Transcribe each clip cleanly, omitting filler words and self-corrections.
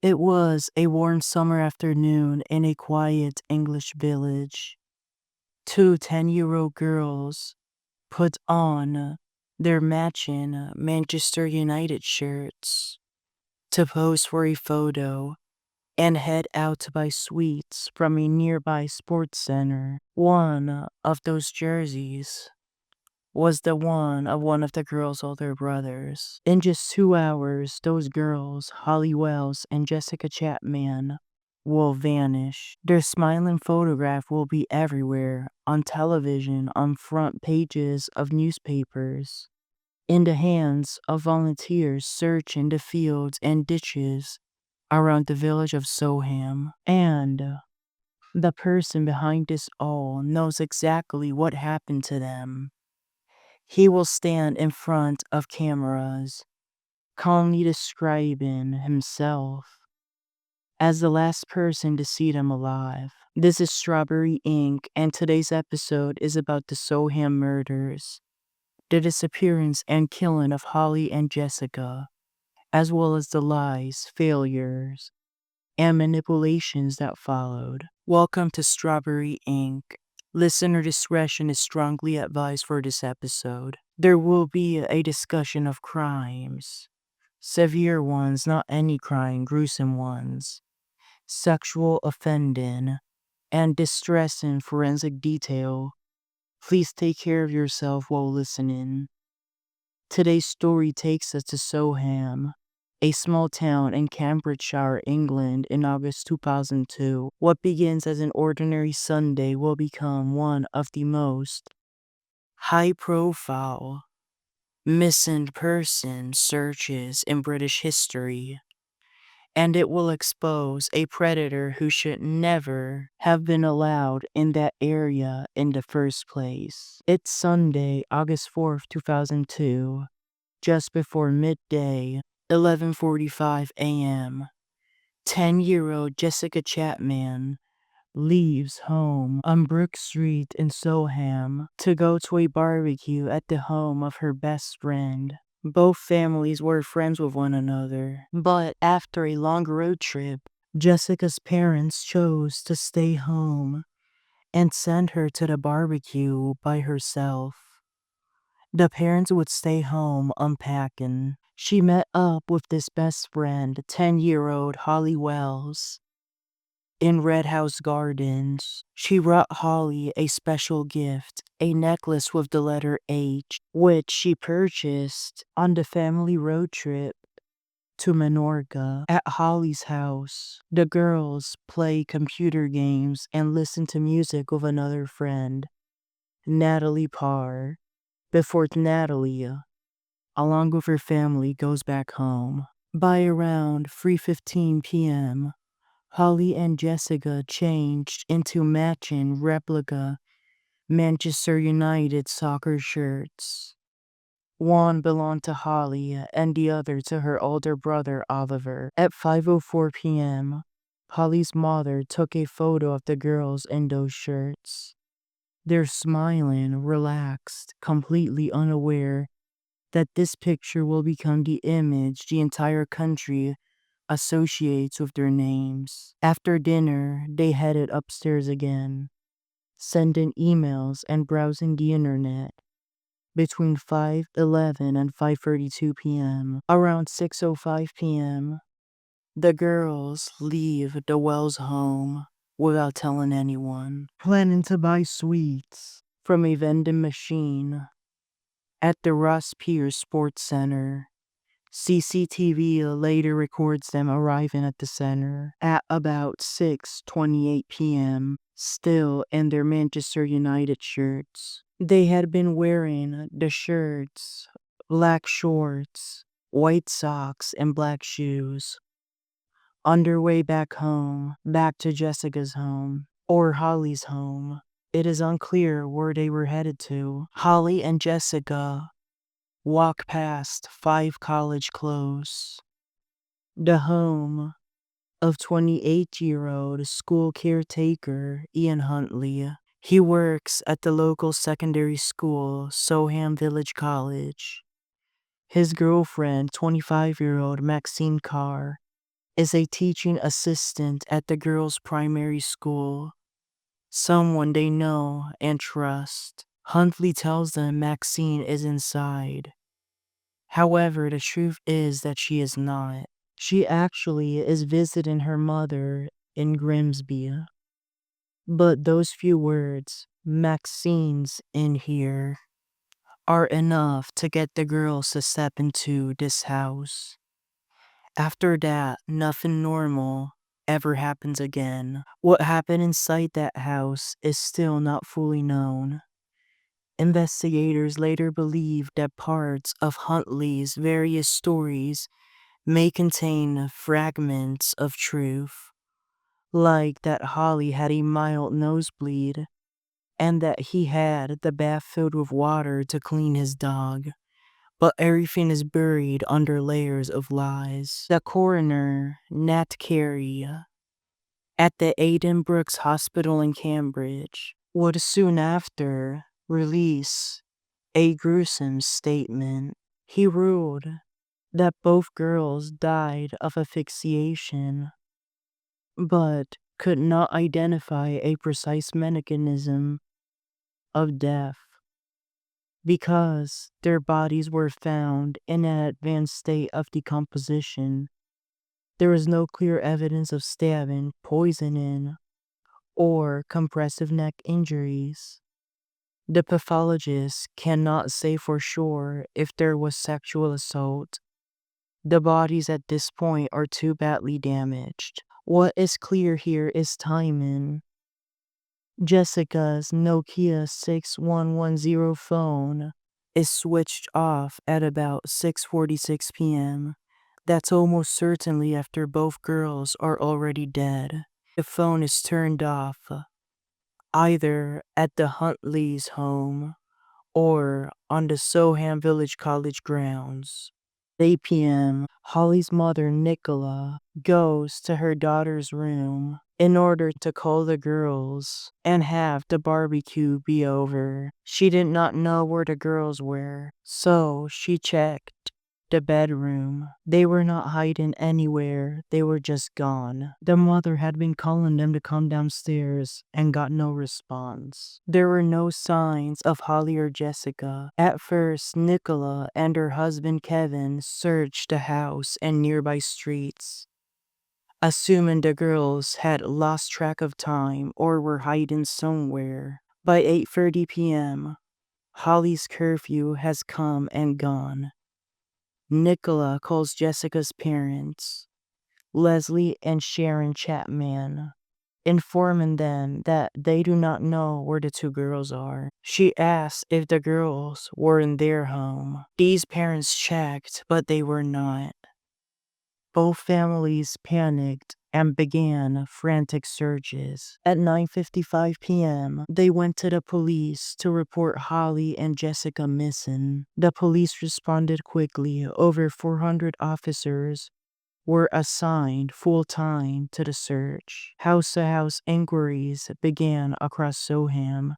It was a warm summer afternoon in a quiet English village. Two 10-year-old girls put on their matching Manchester United shirts to pose for a photo and head out to buy sweets from a nearby sports center. One of those jerseys was the one of the girls' older brothers. In just 2 hours, those girls, Holly Wells and Jessica Chapman, will vanish. Their smiling photograph will be everywhere, on television, on front pages of newspapers, in the hands of volunteers searching the fields and ditches around the village of Soham. And the person behind this all knows exactly what happened to them. He will stand in front of cameras, calmly describing himself as the last person to see them alive. This is Strawberry Ink, and today's episode is about the Soham murders, the disappearance and killing of Holly and Jessica, as well as the lies, failures, and manipulations that followed. Welcome to Strawberry Ink. Listener discretion is strongly advised for this episode. There will be a discussion of crimes. Severe ones, not any crime, gruesome ones. Sexual offending, and distressing forensic detail. Please take care of yourself while listening. Today's story takes us to Soham, a small town in Cambridgeshire, England in August 2002. What begins as an ordinary Sunday will become one of the most high-profile missing person searches in British history, and it will expose a predator who should never have been allowed in that area in the first place. It's Sunday, August 4th, 2002, just before midday, 11:45 a.m. 10-year-old Jessica Chapman leaves home on Brook Street in Soham to go to a barbecue at the home of her best friend. Both families were friends with one another, but after a long road trip, Jessica's parents chose to stay home and send her to the barbecue by herself. The parents would stay home unpacking. She met up with this best friend, 10-year-old Holly Wells, in Red House Gardens. She brought Holly a special gift, a necklace with the letter H, which she purchased on the family road trip to Menorca. At Holly's house, the girls play computer games and listen to music with another friend, Natalie Parr, before Natalie, along with her family, goes back home. By around 3:15 p.m., Holly and Jessica changed into matching replica Manchester United soccer shirts. One belonged to Holly and the other to her older brother Oliver. At 5:04 p.m., Holly's mother took a photo of the girls in those shirts. They're smiling, relaxed, completely unaware that this picture will become the image the entire country associates with their names. After dinner, they headed upstairs again, sending emails and browsing the internet between 5:11 and 5:32 p.m. Around 6:05 p.m., the girls leave the Wells home without telling anyone, planning to buy sweets from a vending machine at the Ross Pierce Sports Center. CCTV later records them arriving at the center at about 6:28 p.m., still in their Manchester United shirts. They had been wearing the shirts, black shorts, white socks, and black shoes. On their way back home, back to Jessica's home, or Holly's home. It is unclear where they were headed to. Holly and Jessica walk past 5 College Close, the home of 28-year-old school caretaker Ian Huntley. He works at the local secondary school, Soham Village College. His girlfriend, 25-year-old Maxine Carr, is a teaching assistant at the girls' primary school, someone they know and trust. Huntley tells them Maxine is inside. However, the truth is that she is not. She actually is visiting her mother in Grimsby. But those few words, Maxine's in here, are enough to get the girls to step into this house. After that, nothing normal ever happens again. What happened inside that house is still not fully known. Investigators later believed that parts of Huntley's various stories may contain fragments of truth, like that Holly had a mild nosebleed and that he had the bath filled with water to clean his dog. But everything is buried under layers of lies. The coroner, Nat Carey, at the Aidan Brooks Hospital in Cambridge, would soon after release a gruesome statement. He ruled that both girls died of asphyxiation, but could not identify a precise mechanism of death because their bodies were found in an advanced state of decomposition. There was no clear evidence of stabbing, poisoning, or compressive neck injuries. The pathologist cannot say for sure if there was sexual assault. The bodies at this point are too badly damaged. What is clear here is timing. Jessica's Nokia 6110 phone is switched off at about 6:46 p.m. That's almost certainly after both girls are already dead. The phone is turned off either at the Huntley's home or on the Soham Village College grounds. At 8 p.m., Holly's mother, Nicola, goes to her daughter's room in order to call the girls and have the barbecue be over. She did not know where the girls were, so she checked the bedroom. They were not hiding anywhere, they were just gone. The mother had been calling them to come downstairs and got no response. There were no signs of Holly or Jessica. At first, Nicola and her husband Kevin searched the house and nearby streets, assuming the girls had lost track of time or were hiding somewhere. By 8:30 p.m., Holly's curfew has come and gone. Nicola calls Jessica's parents, Leslie and Sharon Chapman, informing them that they do not know where the two girls are. She asks if the girls were in their home. These parents checked, but they were not. Both families panicked and began frantic searches. At 9:55 p.m., they went to the police to report Holly and Jessica missing. The police responded quickly. Over 400 officers were assigned full-time to the search. House-to-house inquiries began across Soham,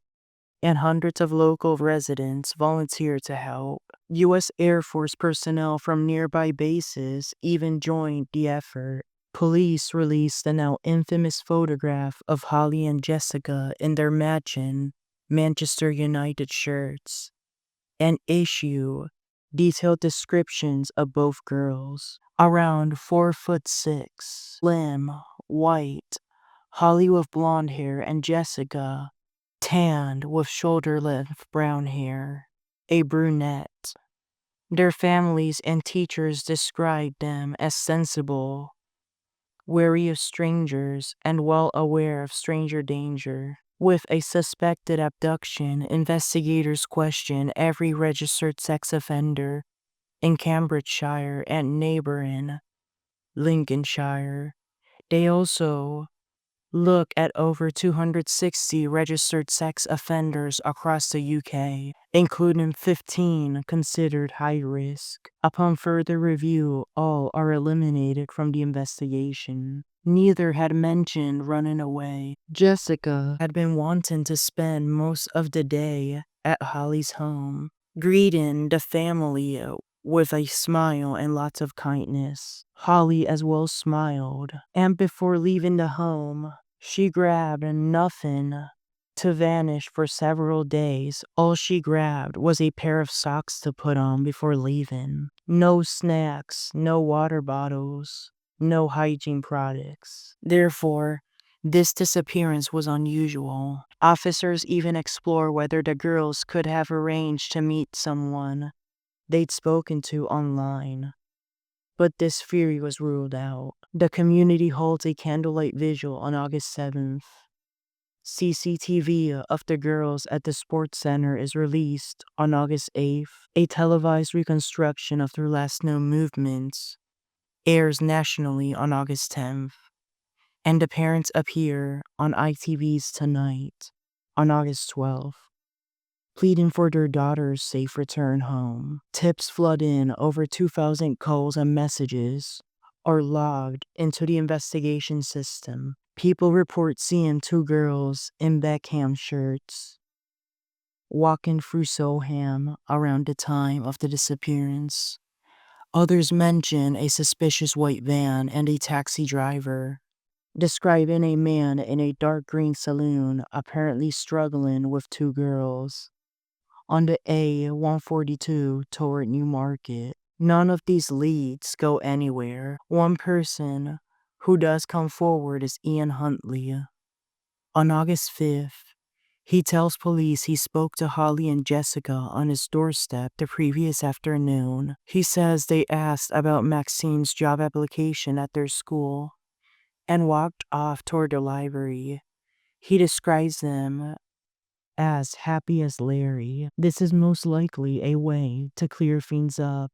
and hundreds of local residents volunteered to help. U.S. Air Force personnel from nearby bases even joined the effort. Police released the now infamous photograph of Holly and Jessica in their matching Manchester United shirts and issue detailed descriptions of both girls. Around 4'6", slim, white, Holly with blonde hair and Jessica tanned with shoulder-length brown hair, a brunette. Their families and teachers described them as sensible, wary of strangers, and well aware of stranger danger. With a suspected abduction, investigators questioned every registered sex offender in Cambridgeshire and neighboring Lincolnshire. They also look at over 260 registered sex offenders across the UK, including 15 considered high risk. Upon further review, all are eliminated from the investigation. Neither had mentioned running away. Jessica had been wanting to spend most of the day at Holly's home, greeting the family with a smile and lots of kindness. Holly as well smiled, and before leaving the home, she grabbed nothing to vanish for several days. All she grabbed was a pair of socks to put on before leaving. No snacks, no water bottles, no hygiene products. Therefore, this disappearance was unusual. Officers even explored whether the girls could have arranged to meet someone they'd spoken to online. But this theory was ruled out. The community holds a candlelight vigil on August 7th. CCTV of the girls at the sports center is released on August 8th. A televised reconstruction of their last known movements airs nationally on August 10th. And the parents appear on ITV's Tonight on August 12th, pleading for their daughter's safe return home. Tips flood in. Over 2,000 calls and messages are logged into the investigation system. People report seeing two girls in Beckham shirts walking through Soham around the time of the disappearance. Others mention a suspicious white van and a taxi driver, describing a man in a dark green saloon apparently struggling with two girls on the A142 toward Newmarket. None of these leads go anywhere. One person who does come forward is Ian Huntley. On August 5th, he tells police he spoke to Holly and Jessica on his doorstep the previous afternoon. He says they asked about Maxine's job application at their school and walked off toward the library. He describes them as happy as Larry. This is most likely a way to clear things up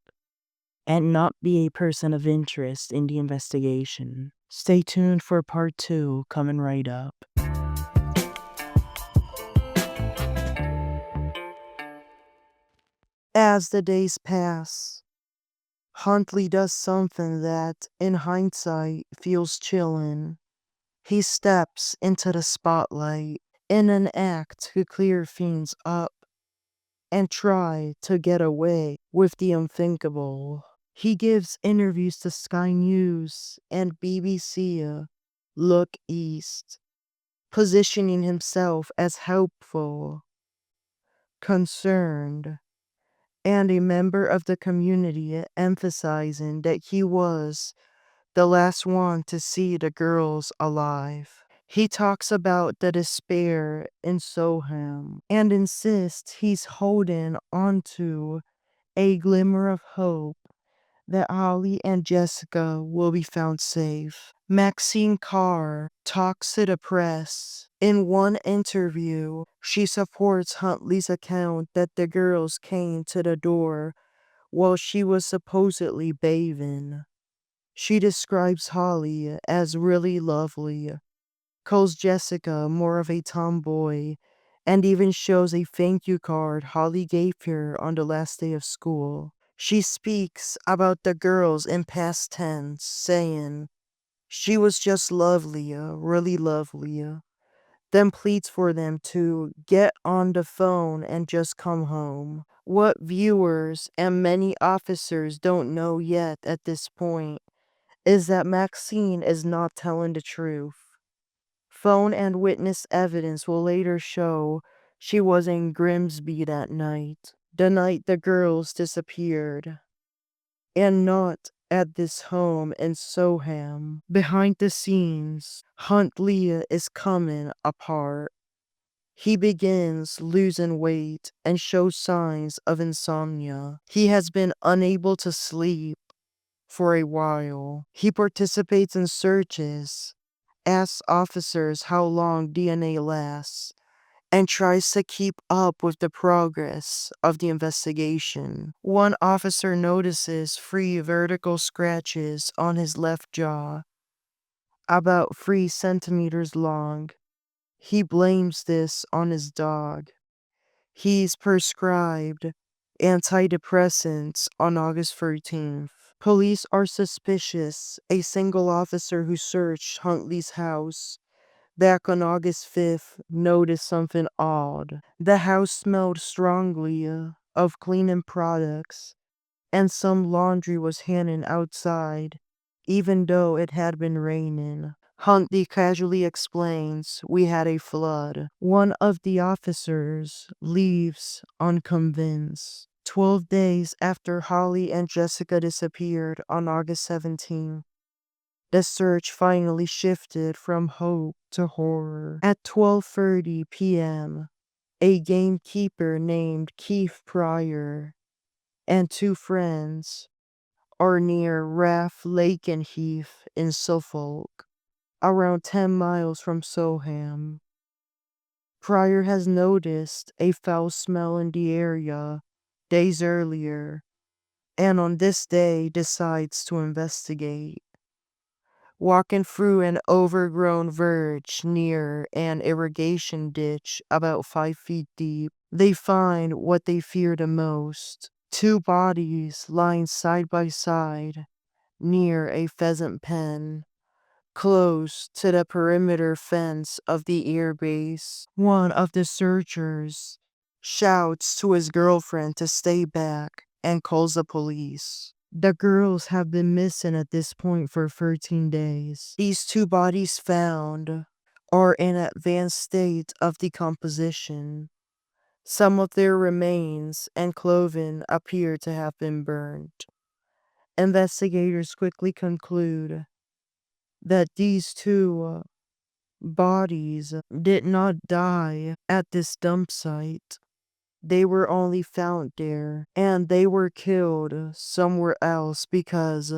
and not be a person of interest in the investigation. Stay tuned for part 2 coming right up. As the days pass, Huntley does something that, in hindsight, feels chilling. He steps into the spotlight in an act to clear things up and try to get away with the unthinkable. He gives interviews to Sky News and BBC Look East, positioning himself as helpful, concerned, and a member of the community, emphasizing that he was the last one to see the girls alive. He talks about the despair in Soham and insists he's holding onto a glimmer of hope that Holly and Jessica will be found safe. Maxine Carr talks to the press. In one interview, she supports Huntley's account that the girls came to the door while she was supposedly bathing. She describes Holly as really lovely, calls Jessica more of a tomboy, and even shows a thank you card Holly gave her on the last day of school. She speaks about the girls in past tense, saying, "She was just lovely, really lovely," then pleads for them to get on the phone and just come home. What viewers and many officers don't know yet at this point is that Maxine is not telling the truth. Phone and witness evidence will later show she was in Grimsby that night, the night the girls disappeared, and not at this home in Soham. Behind the scenes, Huntley is coming apart. He begins losing weight and shows signs of insomnia. He has been unable to sleep for a while. He participates in searches, asks officers how long DNA lasts, and tries to keep up with the progress of the investigation. One officer notices 3 vertical scratches on his left jaw, about 3 centimeters long. He blames this on his dog. He's prescribed antidepressants on August 13th. Police are suspicious. A single officer who searched Huntley's house back on August 5th noticed something odd. The house smelled strongly of cleaning products and some laundry was hanging outside, even though it had been raining. Huntley casually explains, "We had a flood." One of the officers leaves unconvinced. 12 days after Holly and Jessica disappeared on August 17th, the search finally shifted from hope to horror. At 12:30 p.m., a gamekeeper named Keith Pryor and two friends are near Raff Lakenheath in Suffolk, around 10 miles from Soham. Pryor has noticed a foul smell in the area days earlier, and on this day decides to investigate. Walking through an overgrown verge near an irrigation ditch about 5 feet deep, they find what they fear the most: two bodies lying side by side near a pheasant pen, close to the perimeter fence of the air base. One of the searchers shouts to his girlfriend to stay back and calls the police. The girls have been missing at this point for 13 days. These two bodies found are in an advanced state of decomposition. Some of their remains and clothing appear to have been burned. Investigators quickly conclude that these two bodies did not die at this dump site. They were only found there, and they were killed somewhere else, because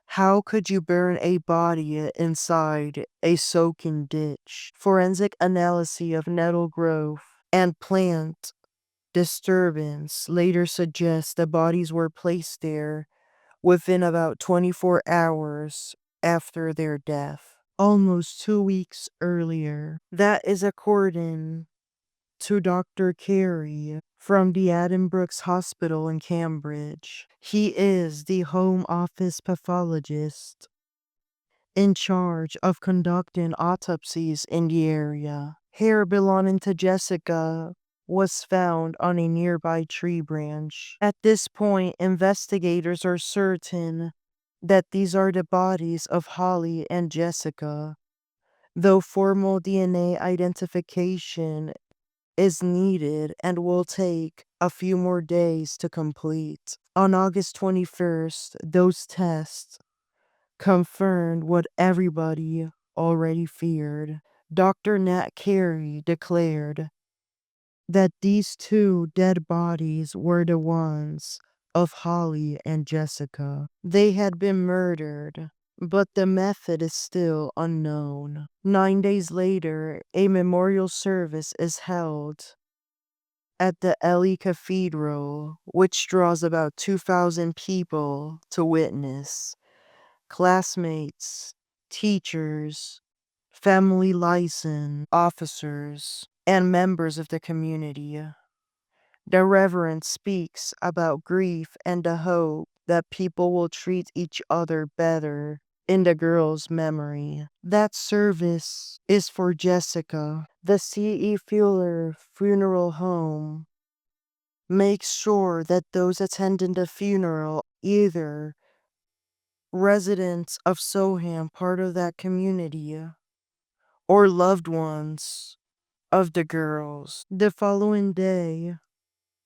how could you burn a body inside a soaking ditch? Forensic analysis of nettle growth and plant disturbance later suggests the bodies were placed there within about 24 hours after their death, almost 2 weeks earlier. That is according to Dr. Carey from the Addenbrooke's Hospital in Cambridge. He is the Home Office pathologist in charge of conducting autopsies in the area. Hair belonging to Jessica was found on a nearby tree branch. At this point, investigators are certain that these are the bodies of Holly and Jessica, though formal DNA identification is needed and will take a few more days to complete. On August 21st, those tests confirmed what everybody already feared. Dr. Nat Carey declared that these two dead bodies were the ones of Holly and Jessica. They had been murdered, but the method is still unknown. 9 days later, a memorial service is held at the Ely Cathedral, which draws about 2,000 people to witness. Classmates, teachers, family liaison officers, and members of the community. The Reverend speaks about grief and the hope that people will treat each other better in the girl's memory. That service is for Jessica. The C.E. Fuller Funeral Home makes sure that those attending the funeral, either residents of Soham, part of that community, or loved ones of the girls. The following day,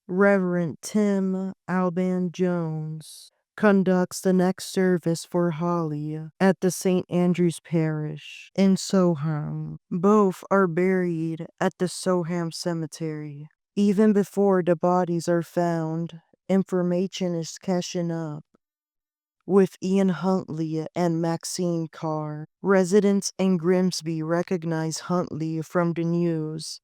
Reverend Tim Alban Jones conducts the next service for Holly at the St. Andrew's Parish in Soham. Both are buried at the Soham Cemetery. Even before the bodies are found, information is catching up with Ian Huntley and Maxine Carr. Residents in Grimsby recognize Huntley from the news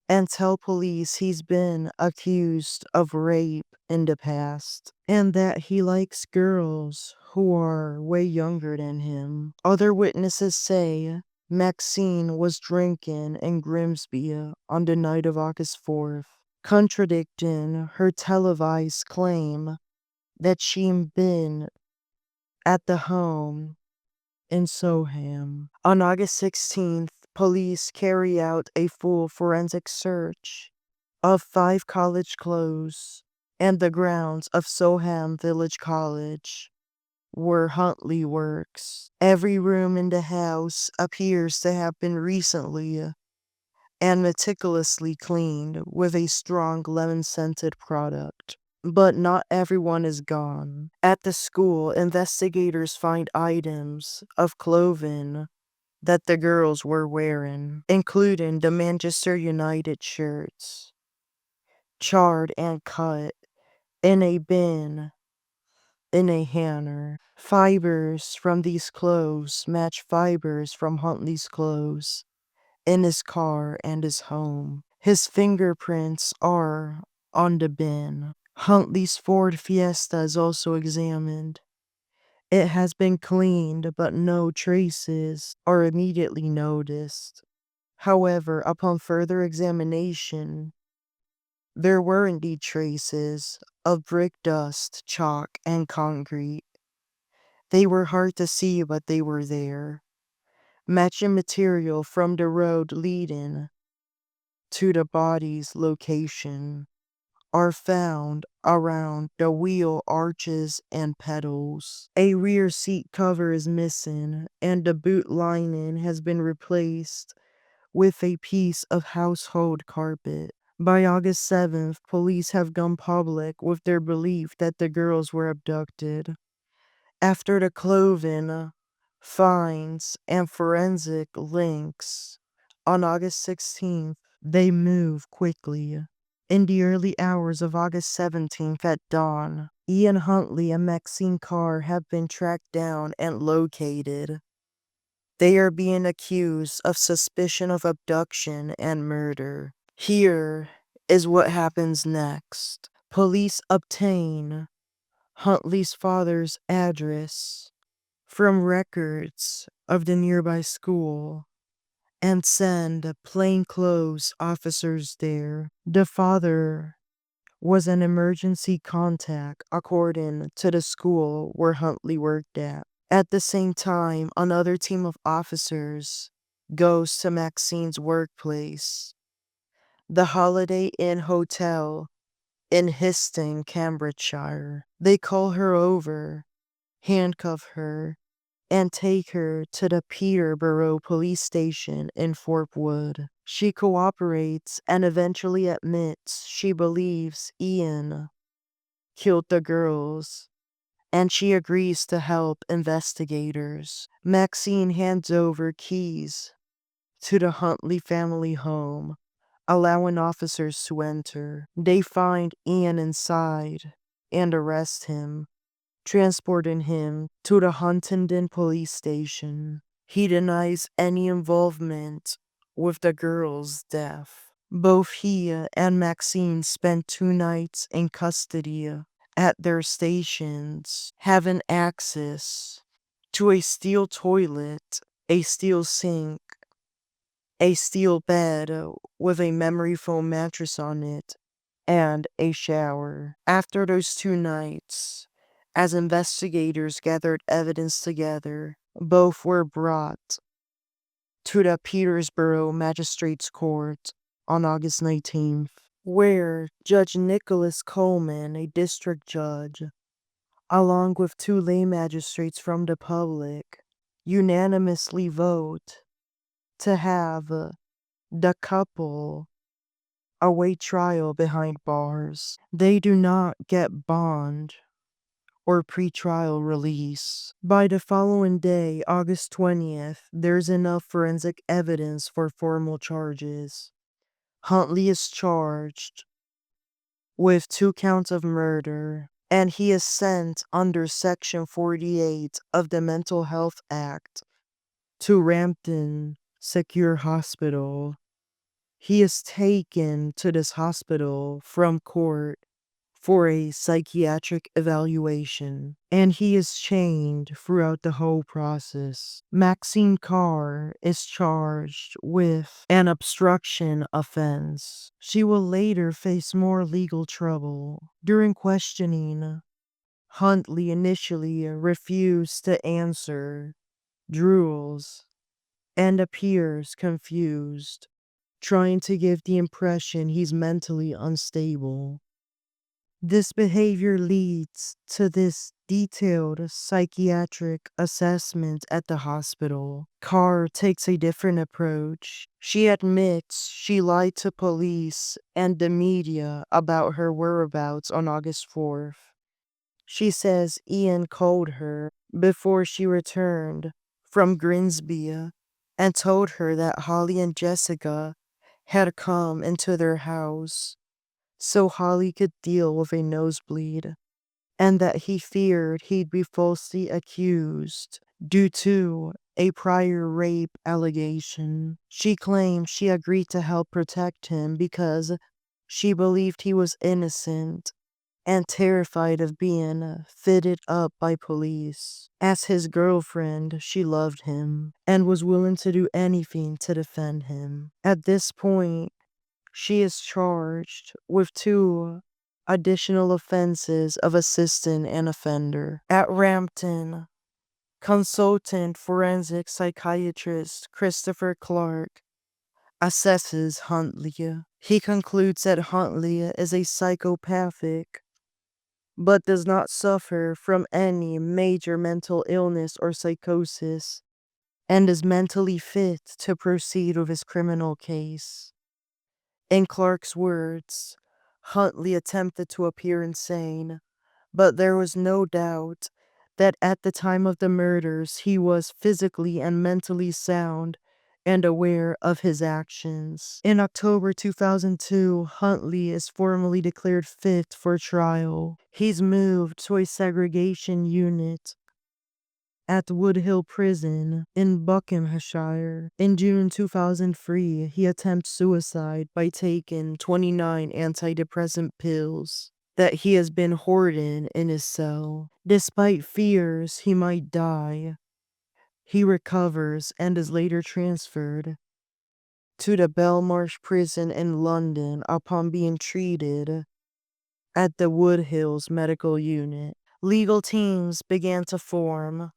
and tell police he's been accused of rape in the past, and that he likes girls who are way younger than him. Other witnesses say Maxine was drinking in Grimsby on the night of August 4th, contradicting her televised claim that she'd been at the home in Soham. On August 16th, police carry out a full forensic search of 5 college clothes and the grounds of Soham Village College were Huntley works. Every room in the house appears to have been recently and meticulously cleaned with a strong lemon-scented product. But not everyone is gone. At the school, investigators find items of clothing that the girls were wearing, including the Manchester United shirts, charred and cut in a bin in a hangar. Fibers from these clothes match fibers from Huntley's clothes in his car and his home. His fingerprints are on the bin. Huntley's Ford Fiesta is also examined. It has been cleaned, but no traces are immediately noticed. However, upon further examination, there were indeed traces of brick dust, chalk, and concrete. They were hard to see, but they were there. Matching material from the road leading to the body's location are found around the wheel arches and pedals. A rear seat cover is missing, and the boot lining has been replaced with a piece of household carpet. By August 7th, police have gone public with their belief that the girls were abducted. After the clothing, finds, and forensic links, on August 16th, they move quickly. In the early hours of August 17th at dawn, Ian Huntley and Maxine Carr have been tracked down and located. They are being accused of suspicion of abduction and murder. Here is what happens next. Police obtain Huntley's father's address from records of the nearby school and send plainclothes officers there. The father was an emergency contact according to the school where Huntley worked at. At the same time, another team of officers goes to Maxine's workplace, the Holiday Inn Hotel in Histon, Cambridgeshire. They call her over, handcuff her, and take her to the Peterborough police station in Fort Wood. She cooperates and eventually admits she believes Ian killed the girls, and she agrees to help investigators. Maxine hands over keys to the Huntley family home, allowing officers to enter. They find Ian inside and arrest him, transporting him to the Huntingdon police station. He denies any involvement with the girl's death. Both he and Maxine spent 2 nights in custody at their stations, having access to a steel toilet, a steel sink, a steel bed with a memory foam mattress on it, and a shower. After those 2 nights, as investigators gathered evidence together, both were brought to the Peterborough Magistrates Court on August 19th, where Judge Nicholas Coleman, a district judge, along with 2 lay magistrates from the public, unanimously vote to have the couple await trial behind bars. They do not get bond or pretrial release. By the following day, August 20th, there's enough forensic evidence for formal charges. Huntley is charged with 2 counts of murder, and he is sent under Section 48 of the Mental Health Act to Rampton Secure Hospital. He is taken to this hospital from court for a psychiatric evaluation, and he is chained throughout the whole process. Maxine Carr is charged with an obstruction offense. She will later face more legal trouble. During questioning, Huntley initially refused to answer, drools, and appears confused, trying to give the impression he's mentally unstable. This behavior leads to this detailed psychiatric assessment at the hospital. Carr takes a different approach. She admits she lied to police and the media about her whereabouts on August 4th. She says Ian called her before she returned from Grimsby and told her that Holly and Jessica had come into their house so Holly could deal with a nosebleed, and that he feared he'd be falsely accused due to a prior rape allegation. She claimed she agreed to help protect him because she believed he was innocent and terrified of being fitted up by police. As his girlfriend, she loved him and was willing to do anything to defend him. At this point, she is charged with 2 additional offenses of assisting an offender. At Rampton, consultant forensic psychiatrist Christopher Clark assesses Huntley. He concludes that Huntley is a psychopathic but does not suffer from any major mental illness or psychosis and is mentally fit to proceed with his criminal case. In Clark's words, Huntley attempted to appear insane, but there was no doubt that at the time of the murders he was physically and mentally sound and aware of his actions. In October 2002, Huntley is formally declared fit for trial. He's moved to a segregation unit at Woodhill Prison in Buckinghamshire. In June 2003, he attempts suicide by taking 29 antidepressant pills that he has been hoarding in his cell. Despite fears he might die, he recovers and is later transferred to the Belmarsh prison in London upon being treated at the Woodhills Medical Unit. Legal teams began to form.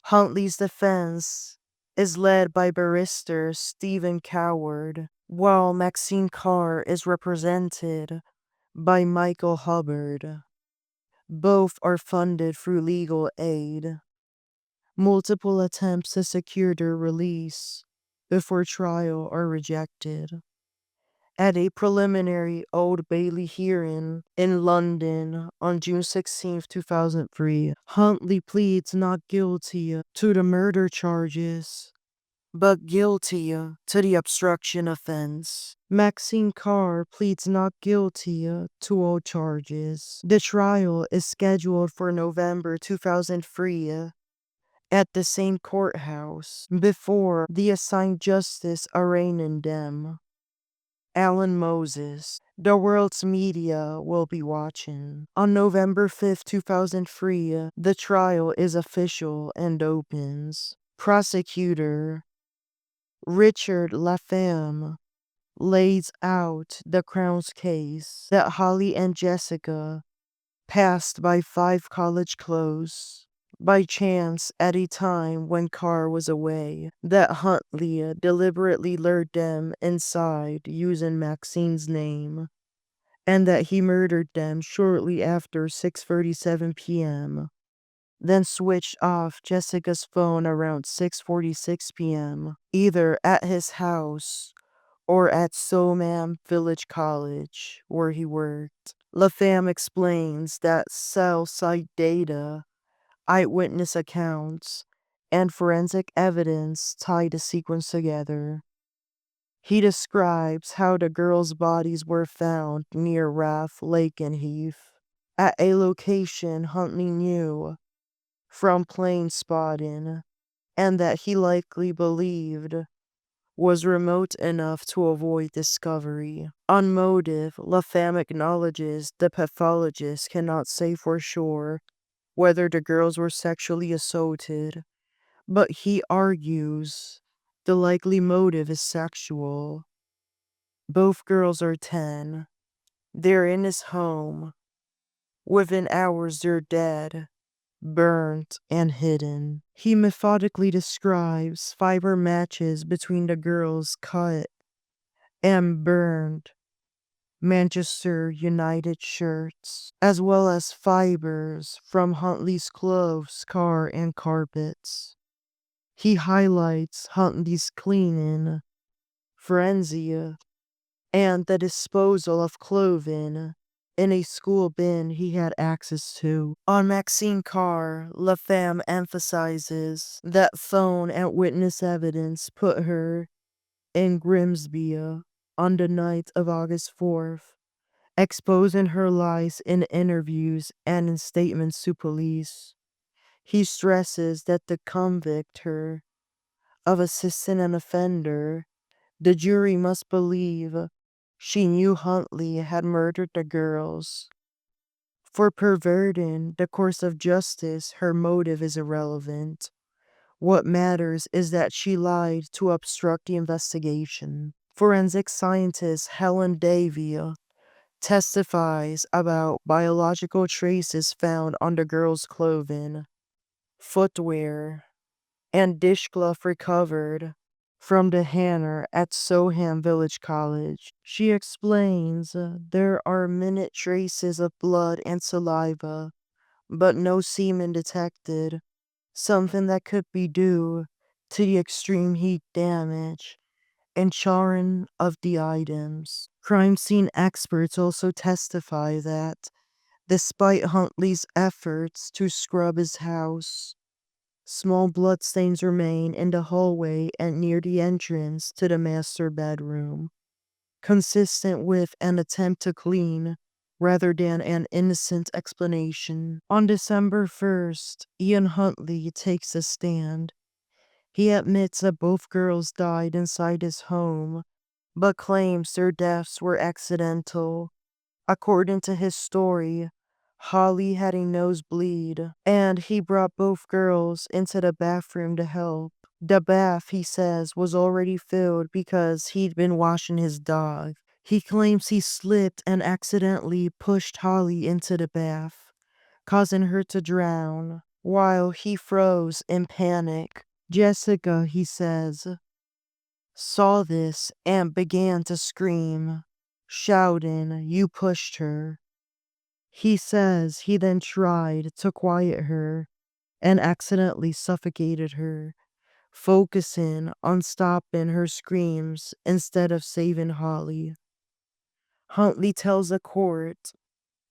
Huntley's defense is led by barrister Stephen Coward, while Maxine Carr is represented by Michael Hubbard. Both are funded through legal aid. Multiple attempts to secure their release before trial are rejected. At a preliminary Old Bailey hearing in London on June 16, 2003, Huntley pleads not guilty to the murder charges, but guilty to the obstruction offense. Maxine Carr pleads not guilty to all charges. The trial is scheduled for November 2003 at the same courthouse before the assigned justice arraigning them, Alan Moses. The world's media will be watching. On November 5th, 2003, the trial is official and opens. Prosecutor Richard Lafemme lays out the Crown's case that Holly and Jessica passed by 5 college close by chance at a time when Carr was away, that Huntley deliberately lured them inside using Maxine's name, and that he murdered them shortly after 6:37 p.m., then switched off Jessica's phone around 6:46 p.m., either at his house or at Soham Village College, where he worked. Lafemme explains that cell site data, eyewitness accounts, and forensic evidence tie the sequence together. He describes how the girls' bodies were found near Rath Lake and Heath, at a location Huntley knew from plane spotting, and that he likely believed was remote enough to avoid discovery. On motive, Lafemme acknowledges the pathologist cannot say for sure whether the girls were sexually assaulted, but he argues the likely motive is sexual. Both girls are 10. They're in his home. Within hours, they're dead, burnt, and hidden. He methodically describes fiber matches between the girls cut and burned Manchester United shirts, as well as fibers from Huntley's clothes, car, and carpets. He highlights Huntley's cleaning, frenzy, and the disposal of clothing in a school bin he had access to. On Maxine Carr, LaFemme emphasizes that phone and witness evidence put her in Grimsby on the night of August 4th, exposing her lies in interviews and in statements to police. He stresses that to convict her of assisting an offender, the jury must believe she knew Huntley had murdered the girls. For perverting the course of justice, her motive is irrelevant. What matters is that she lied to obstruct the investigation. Forensic scientist Helen Davy testifies about biological traces found on the girls' clothing, footwear, and dishcloth recovered from the hangar at Soham Village College. She explains there are minute traces of blood and saliva, but no semen detected, something that could be due to the extreme heat damage and charring of the items. Crime scene experts also testify that, despite Huntley's efforts to scrub his house, small bloodstains remain in the hallway and near the entrance to the master bedroom, consistent with an attempt to clean rather than an innocent explanation. On December 1st, Ian Huntley takes a stand. He admits that both girls died inside his home, but claims their deaths were accidental. According to his story, Holly had a nosebleed, and he brought both girls into the bathroom to help. The bath, he says, was already filled because he'd been washing his dog. He claims he slipped and accidentally pushed Holly into the bath, causing her to drown, while he froze in panic. Jessica, he says, saw this and began to scream, shouting, "You pushed her." He says he then tried to quiet her and accidentally suffocated her, focusing on stopping her screams instead of saving Holly. Huntley tells the court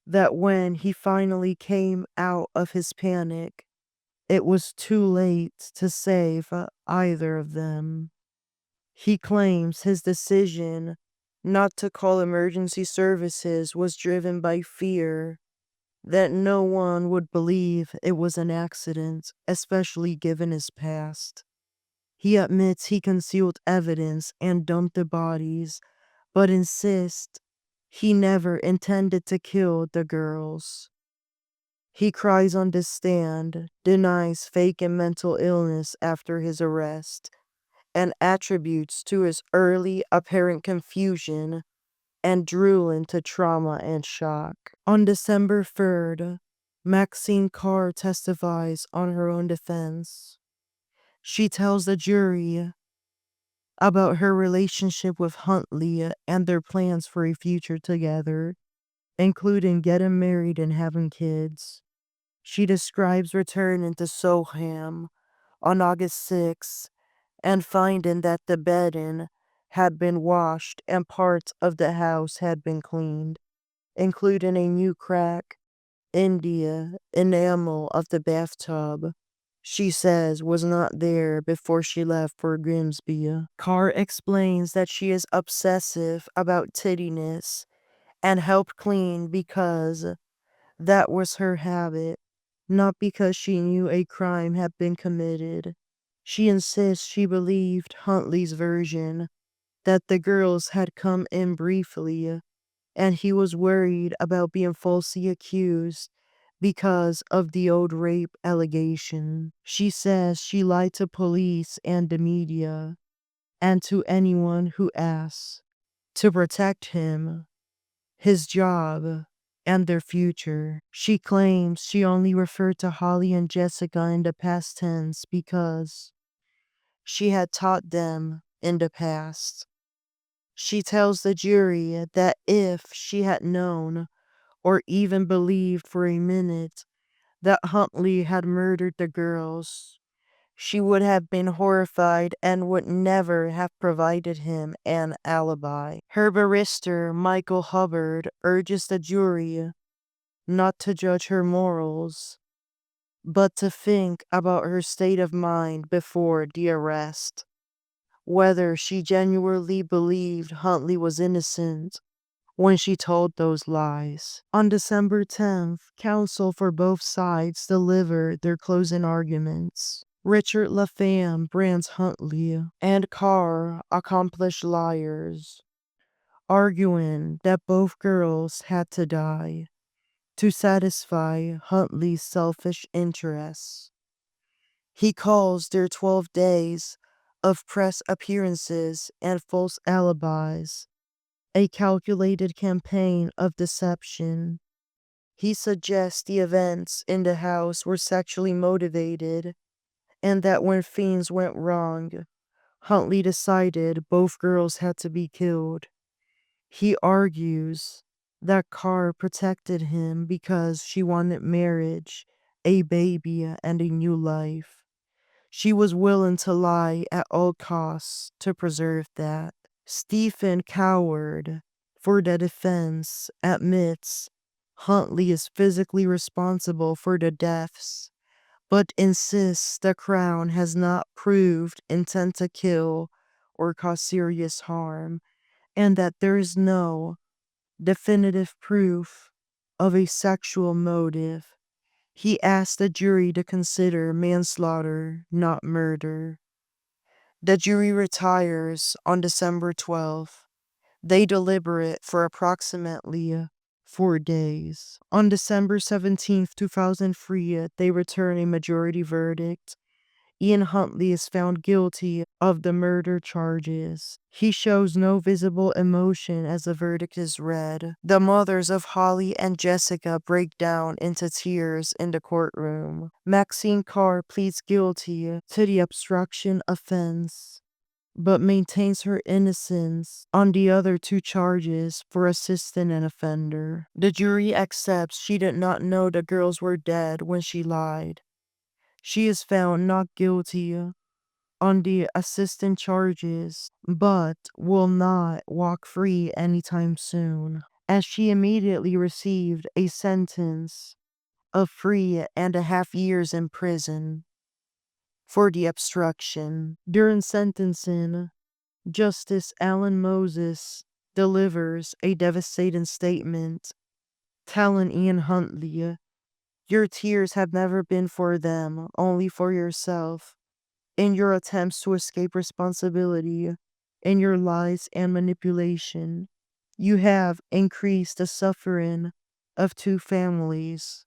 that when he finally came out of his panic, it was too late to save either of them. He claims his decision not to call emergency services was driven by fear that no one would believe it was an accident, especially given his past. He admits he concealed evidence and dumped the bodies, but insists he never intended to kill the girls. He cries on the stand, denies faking mental illness after his arrest, and attributes to his early apparent confusion and drooling to trauma and shock. On December 3rd, Maxine Carr testifies on her own defense. She tells the jury about her relationship with Huntley and their plans for a future together, including getting married and having kids. She describes returning to Soham on August 6th and finding that the bedding had been washed and parts of the house had been cleaned, including a new crack India enamel of the bathtub she says was not there before she left for Grimsby. Carr explains that she is obsessive about tidiness and helped clean because that was her habit, not because she knew a crime had been committed. She insists she believed Huntley's version that the girls had come in briefly and he was worried about being falsely accused because of the old rape allegation. She says she lied to police and the media and to anyone who asks to protect him, his job, and their future. She claims she only referred to Holly and Jessica in the past tense because she had taught them in the past. She tells the jury that if she had known, or even believed for a minute, that Huntley had murdered the girls, she would have been horrified and would never have provided him an alibi. Her barrister, Michael Hubbard, urges the jury not to judge her morals, but to think about her state of mind before the arrest. Whether she genuinely believed Huntley was innocent when she told those lies. On December 10th, counsel for both sides delivered their closing arguments. Richard LaFamme brands Huntley and Carr accomplished liars, arguing that both girls had to die to satisfy Huntley's selfish interests. He calls their 12 days of press appearances and false alibis a calculated campaign of deception. He suggests the events in the house were sexually motivated and that when things went wrong, Huntley decided both girls had to be killed. He argues that Carr protected him because she wanted marriage, a baby, and a new life. She was willing to lie at all costs to preserve that. Stephen Coward, for the defense, admits Huntley is physically responsible for the deaths, but insists the Crown has not proved intent to kill or cause serious harm, and that there is no definitive proof of a sexual motive. He asked the jury to consider manslaughter, not murder. The jury retires on December 12th. They deliberate for approximately 4 days. On December 17th, 2003, they return a majority verdict. Ian Huntley is found guilty of the murder charges. He shows no visible emotion as the verdict is read. The mothers of Holly and Jessica break down into tears in the courtroom. Maxine Carr pleads guilty to the obstruction offense, but maintains her innocence on the other two charges for assisting an offender. The jury accepts she did not know the girls were dead when she lied. She is found not guilty on the assistant charges, but will not walk free anytime soon, as she immediately received a sentence of 3.5 years in prison for the obstruction. During sentencing, Justice Alan Moses delivers a devastating statement, telling Ian Huntley, "Your tears have never been for them, only for yourself. In your attempts to escape responsibility, in your lies and manipulation, you have increased the suffering of two families.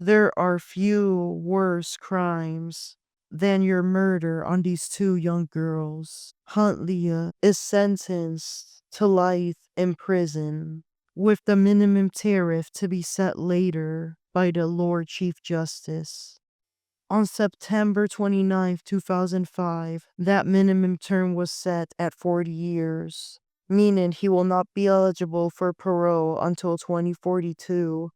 There are few worse crimes than your murder on these two young girls." Huntley is sentenced to life in prison, with the minimum tariff to be set later by the Lord Chief Justice. On September 29, 2005, that minimum term was set at 40 years, meaning he will not be eligible for parole until 2042,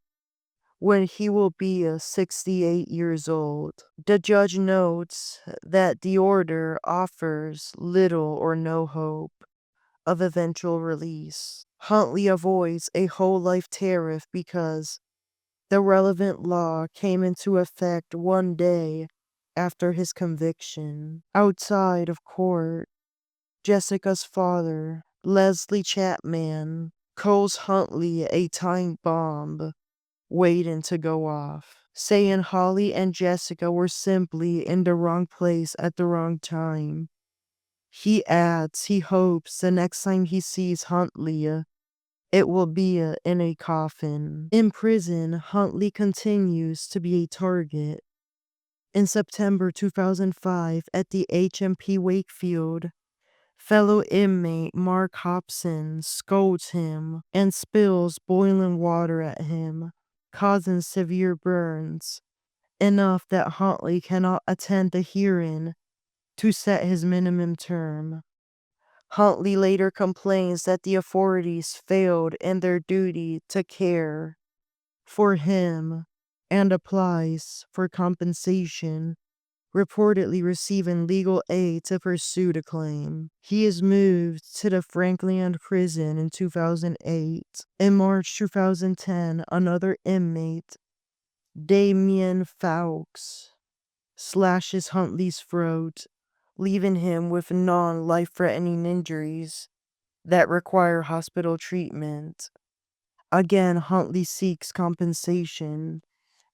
when he will be 68 years old. The judge notes that the order offers little or no hope of eventual release. Huntley avoids a whole life tariff because the relevant law came into effect 1 day after his conviction. Outside of court, Jessica's father, Leslie Chapman, calls Huntley a time bomb waiting to go off, saying Holly and Jessica were simply in the wrong place at the wrong time. He adds he hopes the next time he sees Huntley, it will be in a coffin. In prison, Huntley continues to be a target. In September 2005, at the HMP Wakefield, fellow inmate Mark Hobson scolds him and spills boiling water at him, causing severe burns, enough that Huntley cannot attend the hearing to set his minimum term. Huntley later complains that the authorities failed in their duty to care for him and applies for compensation, reportedly receiving legal aid to pursue the claim. He is moved to the Frankland prison in 2008. In March 2010, another inmate, Damien Fawkes, slashes Huntley's throat, leaving him with non-life-threatening injuries that require hospital treatment. Again, Huntley seeks compensation,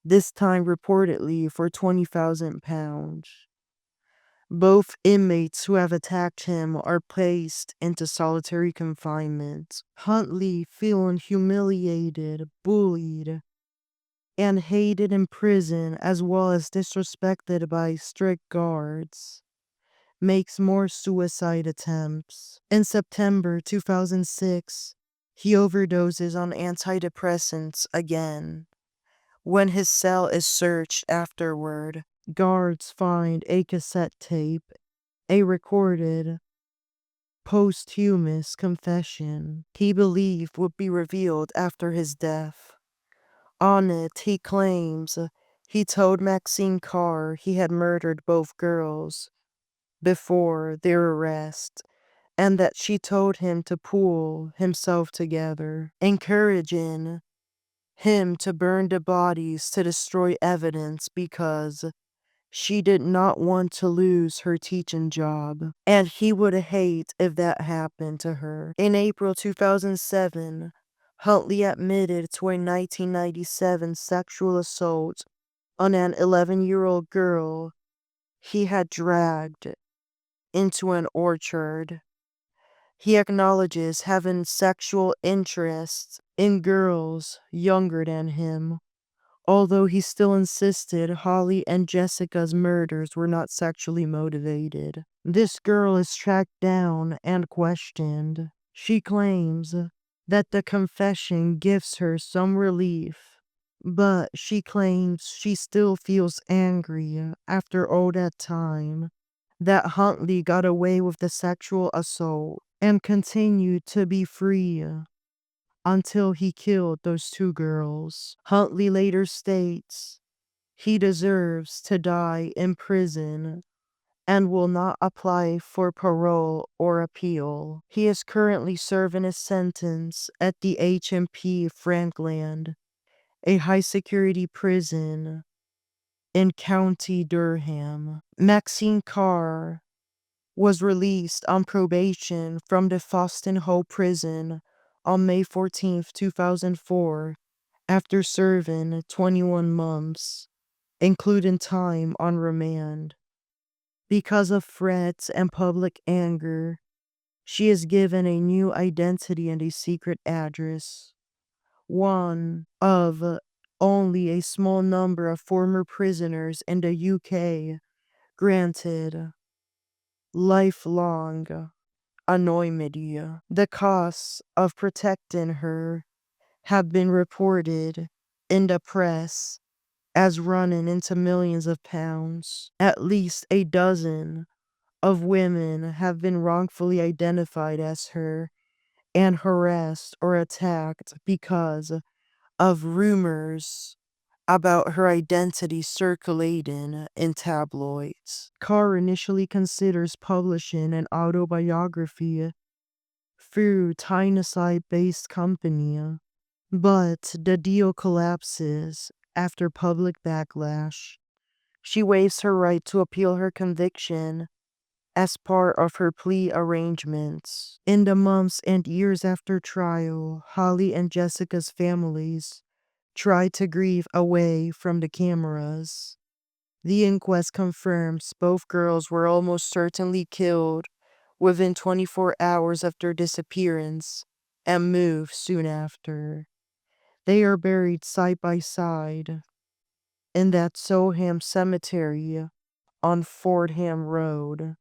this time reportedly for £20,000. Both inmates who have attacked him are placed into solitary confinement. Huntley, feeling humiliated, bullied, and hated in prison as well as disrespected by strict guards, makes more suicide attempts. In September 2006, he overdoses on antidepressants again. When his cell is searched afterward, guards find a cassette tape, a recorded posthumous confession he believed would be revealed after his death. On it, he claims he told Maxine Carr he had murdered both girls before their arrest, and that she told him to pull himself together, encouraging him to burn the bodies to destroy evidence because she did not want to lose her teaching job, and he would hate if that happened to her. In April 2007, Huntley admitted to a 1997 sexual assault on an 11-year-old girl he had dragged into an orchard. He acknowledges having sexual interest in girls younger than him, although he still insisted Holly and Jessica's murders were not sexually motivated. This girl is tracked down and questioned. She claims that the confession gives her some relief, but she claims she still feels angry after all that time that Huntley got away with the sexual assault and continued to be free until he killed those two girls. Huntley later states he deserves to die in prison and will not apply for parole or appeal. He is currently serving his sentence at the HMP Frankland, a high-security prison in County Durham. Maxine Carr was released on probation from the Foston Hole prison on May 14, 2004, after serving 21 months, including time on remand. Because of threats and public anger, she is given a new identity and a secret address, one of only a small number of former prisoners in the UK granted lifelong anonymity. The costs of protecting her have been reported in the press as running into millions of pounds. At least a dozen of women have been wrongfully identified as her and harassed or attacked because of rumors about her identity circulating in tabloids. Carr initially considers publishing an autobiography through Tyneside-based company, but the deal collapses after public backlash. She waives her right to appeal her conviction as part of her plea arrangements. In the months and years after trial, Holly and Jessica's families tried to grieve away from the cameras. The inquest confirms both girls were almost certainly killed within 24 hours of their disappearance and moved soon after. They are buried side by side in that Soham cemetery on Fordham Road.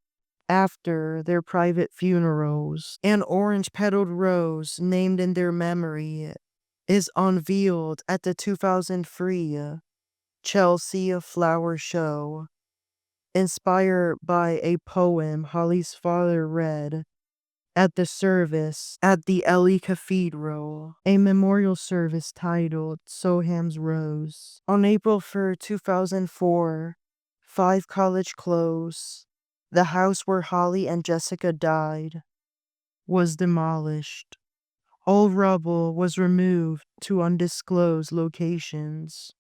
After their private funerals, an orange-petaled rose named in their memory is unveiled at the 2003 Chelsea Flower Show, inspired by a poem Holly's father read at the service at the Ely Cathedral, a memorial service titled Soham's Rose. On April 3rd, 2004, 5 College Close, the house where Holly and Jessica died, was demolished. All rubble was removed to undisclosed locations.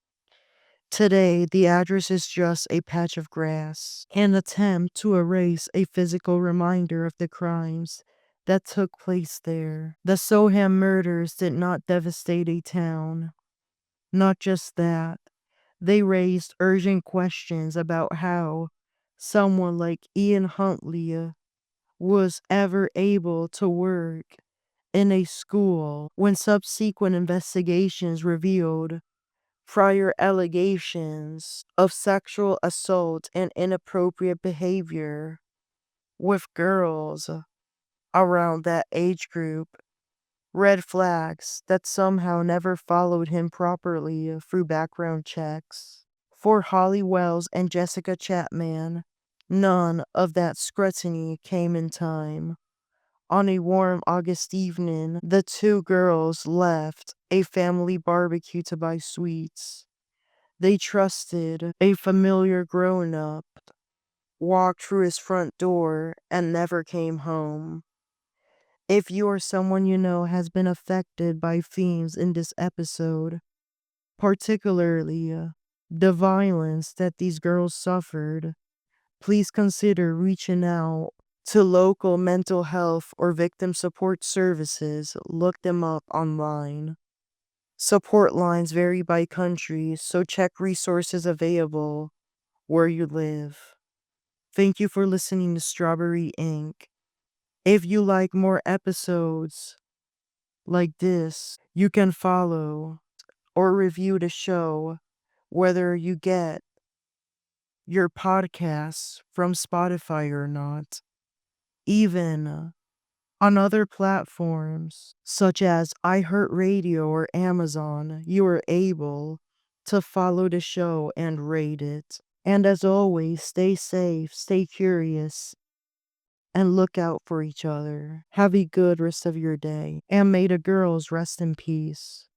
Today, the address is just a patch of grass, an attempt to erase a physical reminder of the crimes that took place there. The Soham murders did not devastate a town. Not just that, they raised urgent questions about how someone like Ian Huntley was ever able to work in a school when subsequent investigations revealed prior allegations of sexual assault and inappropriate behavior with girls around that age group. Red flags that somehow never followed him properly through background checks. For Holly Wells and Jessica Chapman, none of that scrutiny came in time. On a warm August evening, the 2 girls left a family barbecue to buy sweets. They trusted a familiar grown-up, walked through his front door, and never came home. If you or someone you know has been affected by themes in this episode, particularly the violence that these girls suffered, please consider reaching out to local mental health or victim support services. Look them up online. Support lines vary by country, so check resources available where you live. Thank you for listening to Strawberry Ink. If you like more episodes like this, you can follow or review the show, whether you get your podcasts from Spotify or not. Even on other platforms such as iHeartRadio or Amazon, you are able to follow the show and rate it. And as always, stay safe, stay curious, and look out for each other. Have a good rest of your day, and may the girls rest in peace.